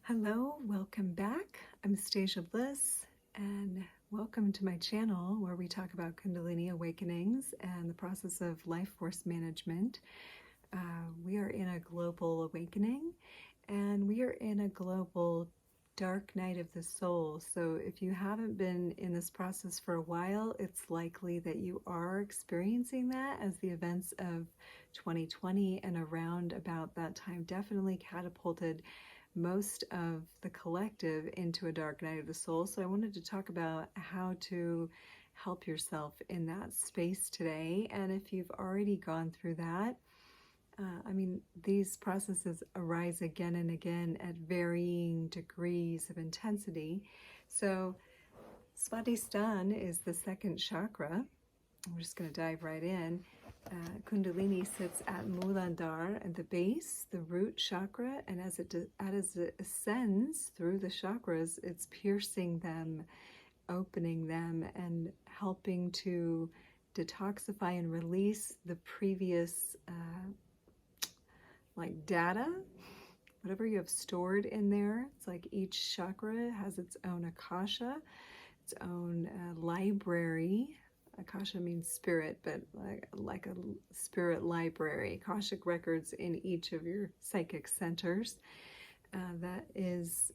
Hello, welcome back. I'm StasiaBliss, and welcome to my channel where we talk about Kundalini awakenings and the process of life force management. We are in a global awakening, and we are in a global dark night of the soul. So if you haven't been in this process for a while, it's likely that you are experiencing that, as the events of 2020 and around about that time definitely catapulted most of the collective into a dark night of the soul. So I wanted to talk about how to help yourself in that space today. And if you've already gone through that, these processes arise again and again at varying degrees of intensity. So Svadhisthana is the second chakra. I'm just going to dive right in. Kundalini sits at Muladhara at the base, the root chakra, and as it ascends through the chakras, it's piercing them, opening them, and helping to detoxify and release the previous data, whatever you have stored in there. It's like each chakra has its own akasha, its own library. Akasha means spirit, but like a spirit library, Akashic records in each of your psychic centers. That is,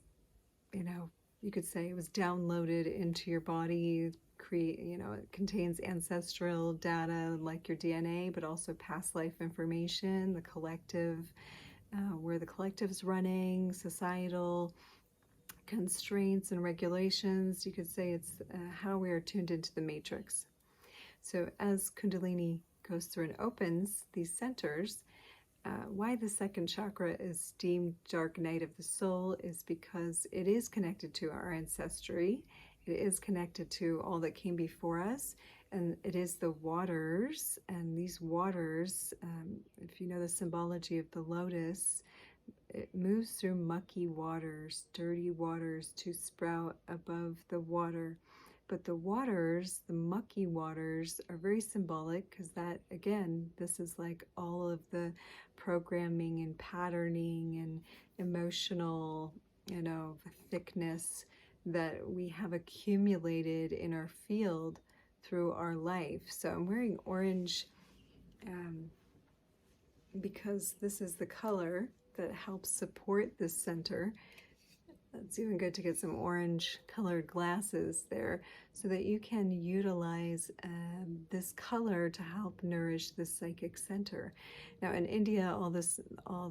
you could say it was downloaded into your body. It contains ancestral data like your DNA, but also past life information, the collective, where the collective's running, societal constraints and regulations. You could say it's how we are tuned into the matrix. So as Kundalini goes through and opens these centers, why the second chakra is deemed dark night of the soul is because it is connected to our ancestry. It is connected to all that came before us, and it is the waters. And these waters, if you know the symbology of the lotus, it moves through mucky waters, dirty waters, to sprout above the water. But the waters, the mucky waters, are very symbolic, because that, again, this is like all of the programming and patterning and emotional, thickness that we have accumulated in our field through our life. So I'm wearing orange because this is the color that helps support this center. It's even good to get some orange colored glasses there so that you can utilize this color to help nourish the psychic center. Now in India, all the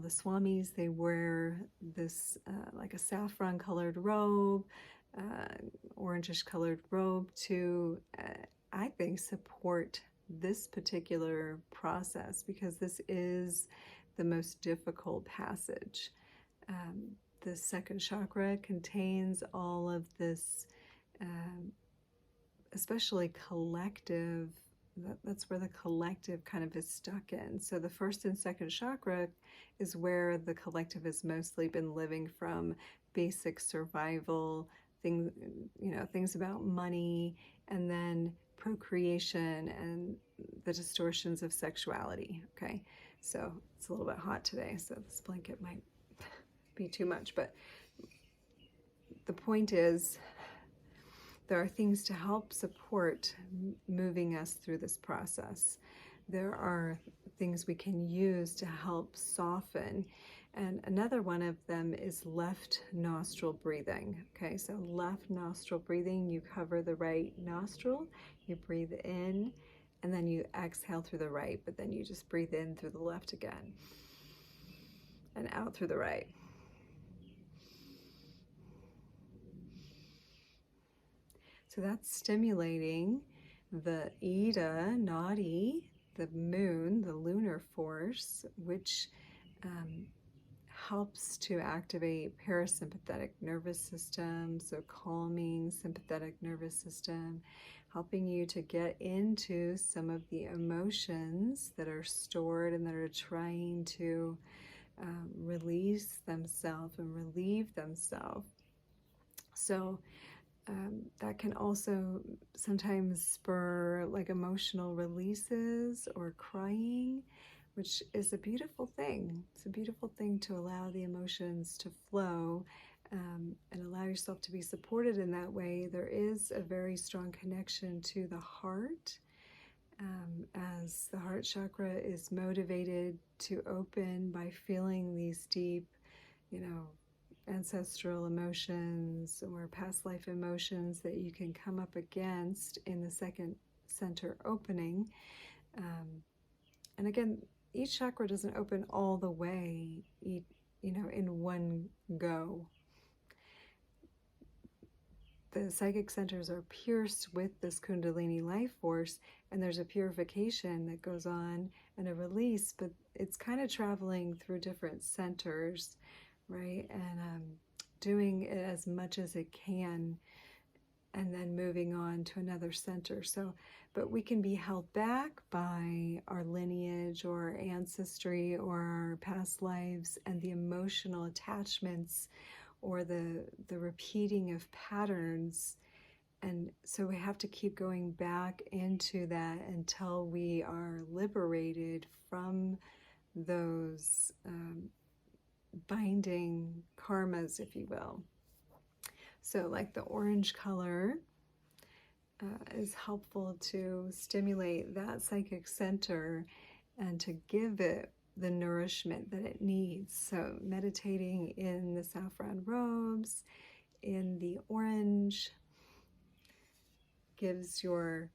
swamis, they wear this like a saffron colored robe, orangish colored robe to, I think, support this particular process, because this is the most difficult passage. The second chakra contains all of this, especially collective, that's where the collective kind of is stuck in. So the first and second chakra is where the collective has mostly been living from, basic survival, things about money, and then procreation and the distortions of sexuality, okay? So it's a little bit hot today, so this blanket might be too much, but the point is there are things to help support moving us through this process. There are things we can use to help soften, and another one of them is left nostril breathing. Okay, so left nostril breathing, you cover the right nostril, you breathe in, and then you exhale through the right, but then you just breathe in through the left again and out through the right. So that's stimulating the Ida, Nadi, the moon, the lunar force, which helps to activate parasympathetic nervous system, so calming sympathetic nervous system, helping you to get into some of the emotions that are stored and that are trying to release themselves and relieve themselves. So that can also sometimes spur like emotional releases or crying, which is a beautiful thing. It's a beautiful thing to allow the emotions to flow and allow yourself to be supported in that way. There is a very strong connection to the heart, as the heart chakra is motivated to open by feeling these deep, ancestral emotions or past life emotions that you can come up against in the second center opening. And again, each chakra doesn't open all the way, in one go. The psychic centers are pierced with this Kundalini life force, and there's a purification that goes on and a release, but it's kind of traveling through different centers, right? And doing it as much as it can, and then moving on to another center. So, but we can be held back by our lineage or our ancestry or our past lives and the emotional attachments or the repeating of patterns. And so we have to keep going back into that until we are liberated from those binding karmas, if you will. So like the orange color is helpful to stimulate that psychic center and to give it the nourishment that it needs. So meditating in the saffron robes, in the orange, gives your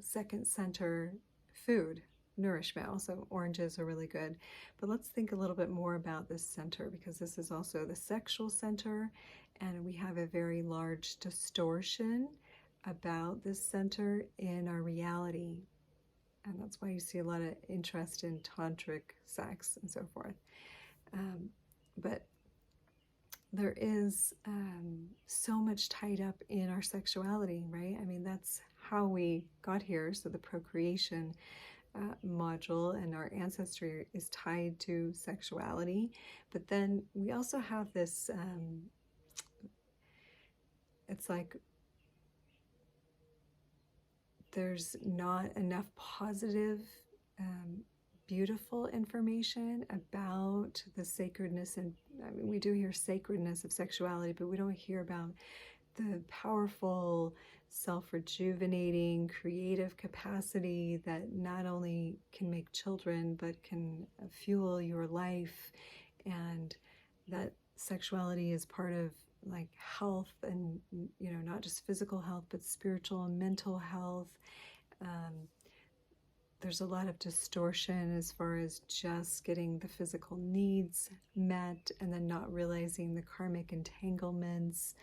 second center food, nourishment. Also, oranges are really good. But let's think a little bit more about this center, because this is also the sexual center, and we have a very large distortion about this center in our reality. And that's why you see a lot of interest in tantric sex and so forth. But there is so much tied up in our sexuality, right? I mean, that's how we got here. So the procreation module and our ancestry is tied to sexuality. But then we also have this, it's like there's not enough positive, beautiful information about the sacredness. And I mean, we do hear sacredness of sexuality, but we don't hear about the powerful, self-rejuvenating, creative capacity that not only can make children, but can fuel your life. And that sexuality is part of like health, and not just physical health, but spiritual and mental health. There's a lot of distortion as far as just getting the physical needs met and then not realizing the karmic entanglements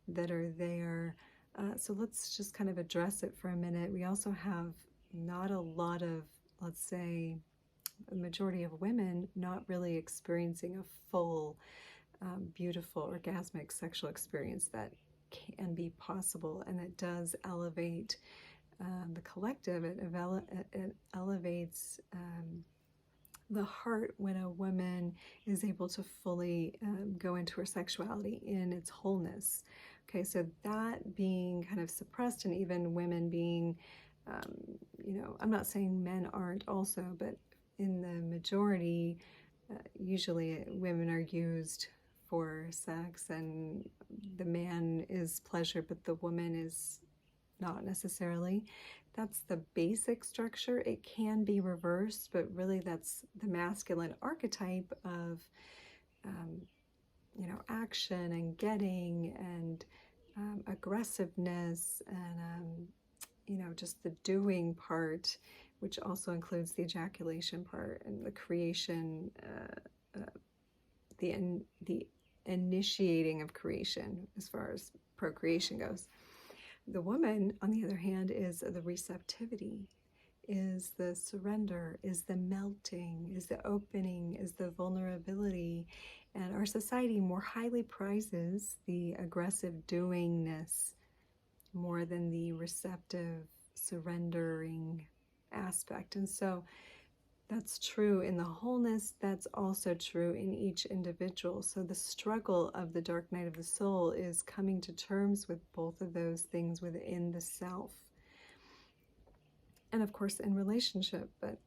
that are there. So let's just kind of address it for a minute. We also have not a lot of, let's say, a majority of women not really experiencing a full, beautiful, orgasmic sexual experience that can be possible, and it does elevate the collective. It elevates the heart when a woman is able to fully go into her sexuality in its wholeness. Okay, so that being kind of suppressed, and even women being, I'm not saying men aren't also, but in the majority, usually women are used for sex, and the man is pleasure, but the woman is not necessarily. That's the basic structure. It can be reversed, but really that's the masculine archetype of, action and getting and aggressiveness and, just the doing part, which also includes the ejaculation part and the creation, the initiating of creation as far as procreation goes. The woman, on the other hand, is the receptivity, is the surrender, is the melting, is the opening, is the vulnerability. And our society more highly prizes the aggressive doingness more than the receptive, surrendering aspect. And so that's true in the wholeness. That's also true in each individual. So the struggle of the dark night of the soul is coming to terms with both of those things within the self. And of course, in relationship. But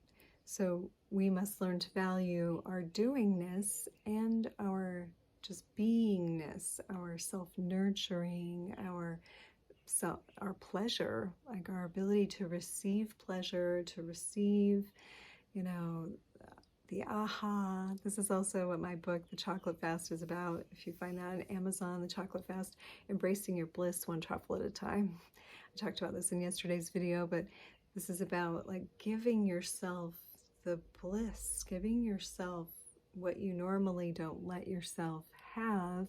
so we must learn to value our doingness and our just beingness, our self-nurturing, our pleasure, like our ability to receive pleasure, to receive, you know, the aha. This is also what my book, The Chocolate Fast, is about. If you find that on Amazon, The Chocolate Fast, Embracing Your Bliss One Truffle at a Time. I talked about this in yesterday's video, but this is about like giving yourself the bliss, giving yourself what you normally don't let yourself have,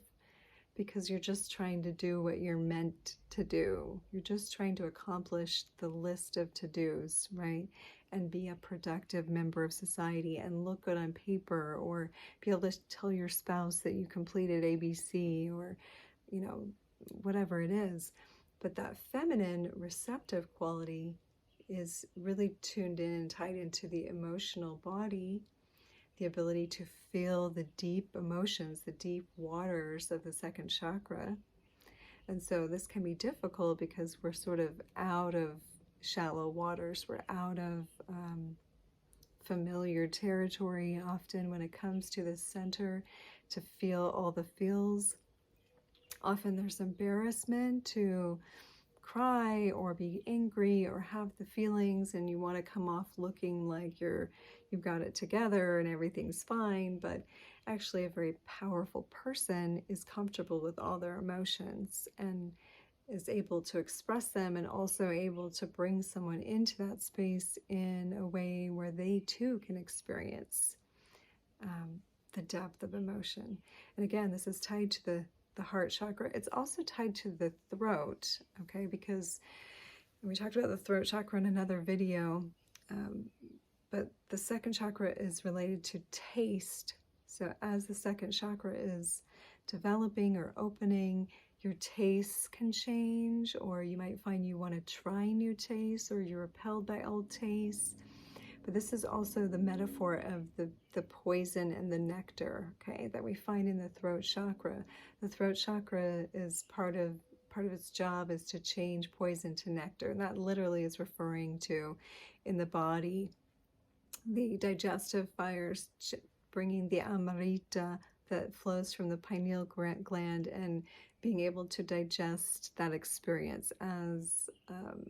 because you're just trying to do what you're meant to do. You're just trying to accomplish the list of to-dos, right? And be a productive member of society and look good on paper, or be able to tell your spouse that you completed ABC, or, you know, whatever it is. But that feminine receptive quality is really tuned in and tied into the emotional body, the ability to feel the deep emotions, the deep waters of the second chakra. And so this can be difficult because we're sort of out of shallow waters. We're out of familiar territory often when it comes to the center, to feel all the feels. Often there's embarrassment to cry or be angry or have the feelings, and you want to come off looking like you've got it together and everything's fine. But actually a very powerful person is comfortable with all their emotions and is able to express them, and also able to bring someone into that space in a way where they too can experience the depth of emotion. And again, this is tied to the heart chakra. It's also tied to the throat, okay? Because we talked about the throat chakra in another video, but the second chakra is related to taste. So as the second chakra is developing or opening, your tastes can change, or you might find you want to try new tastes, or you're repelled by old tastes. But this is also the metaphor of the poison and the nectar, okay, that we find in the throat chakra. The throat chakra is part of its job is to change poison to nectar. And that literally is referring to, in the body, the digestive fires, bringing the amrita that flows from the pineal gland, and being able to digest that experience as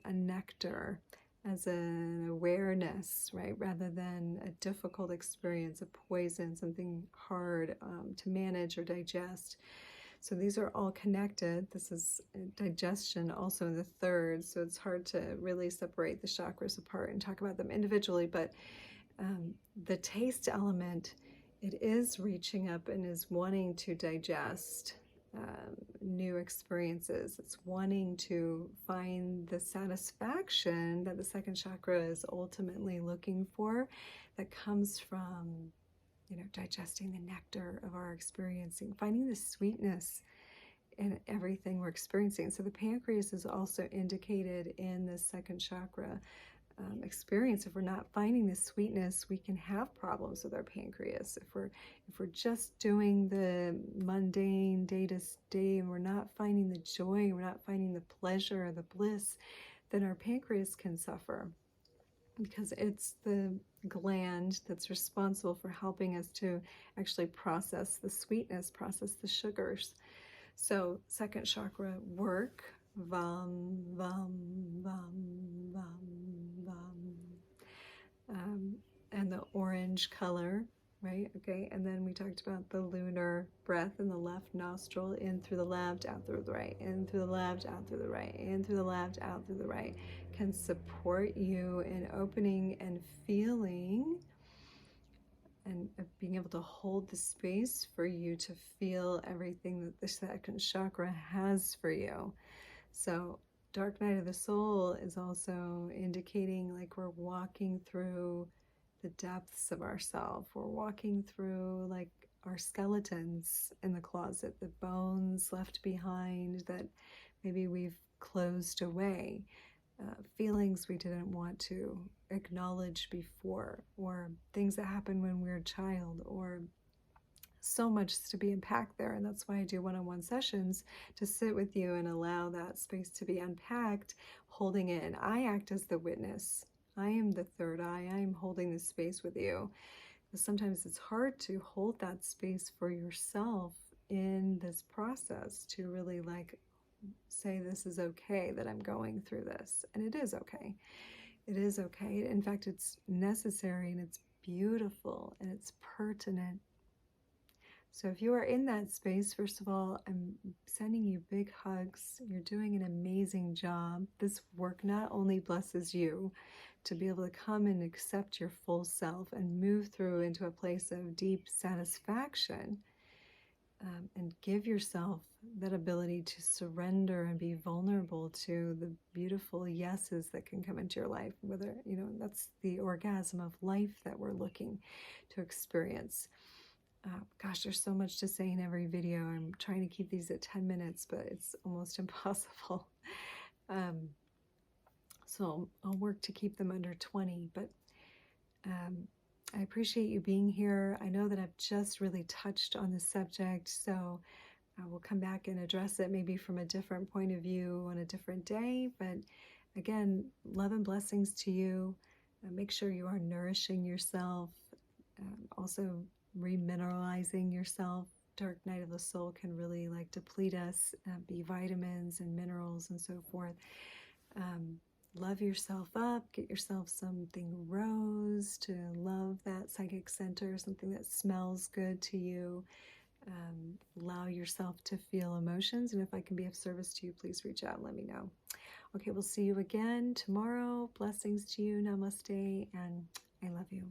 a nectar, as an awareness, right? Rather than a difficult experience, a poison, something hard to manage or digest. So these are all connected. This is digestion also in the third. So it's hard to really separate the chakras apart and talk about them individually. But the taste element, it is reaching up and is wanting to digest new experiences. It's wanting to find the satisfaction that the second chakra is ultimately looking for, that comes from, you know, digesting the nectar of our experiencing, finding the sweetness in everything we're experiencing. So the pancreas is also indicated in the second chakra experience. If we're not finding the sweetness, we can have problems with our pancreas. If we're just doing the mundane day to day and we're not finding the joy, we're not finding the pleasure or the bliss, then our pancreas can suffer, because it's the gland that's responsible for helping us to actually process the sweetness, process the sugars. So second chakra work, vam, vam, vam, vam, vam. And the orange color, right? Okay, and then we talked about the lunar breath in the left nostril, in through the left, out through the right, in through the left, out through the right, in through the left, out through the right, can support you in opening and feeling, and being able to hold the space for you to feel everything that the second chakra has for you. So dark night of the soul is also indicating like we're walking through the depths of ourself. We're walking through like our skeletons in the closet, the bones left behind that maybe we've closed away, feelings we didn't want to acknowledge before, or things that happened when we were a child, or so much to be unpacked there. And that's why I do one-on-one sessions, to sit with you and allow that space to be unpacked, holding it. And I act as the witness. I am the third eye. I am holding this space with you. Because sometimes it's hard to hold that space for yourself in this process to really like say this is okay that I'm going through this. And it is okay. It is okay. In fact, it's necessary and it's beautiful and it's pertinent. So if you are in that space, first of all, I'm sending you big hugs. You're doing an amazing job. This work not only blesses you to be able to come and accept your full self and move through into a place of deep satisfaction, and give yourself that ability to surrender and be vulnerable to the beautiful yeses that can come into your life, whether, that's the orgasm of life that we're looking to experience. Gosh, there's so much to say in every video. I'm trying to keep these at 10 minutes, but it's almost impossible. So I'll work to keep them under 20, but I appreciate you being here. I know that I've just really touched on the subject, so I will come back and address it maybe from a different point of view on a different day. But again, love and blessings to you. Make sure you are nourishing yourself, also remineralizing yourself. Dark night of the soul can really like deplete us, be vitamins and minerals and so forth. Love yourself up, get yourself something rose to love that psychic center, something that smells good to you. Allow yourself to feel emotions, and if I can be of service to you, please reach out and let me know. Okay, we'll see you again tomorrow. Blessings to you. Namaste, and I love you.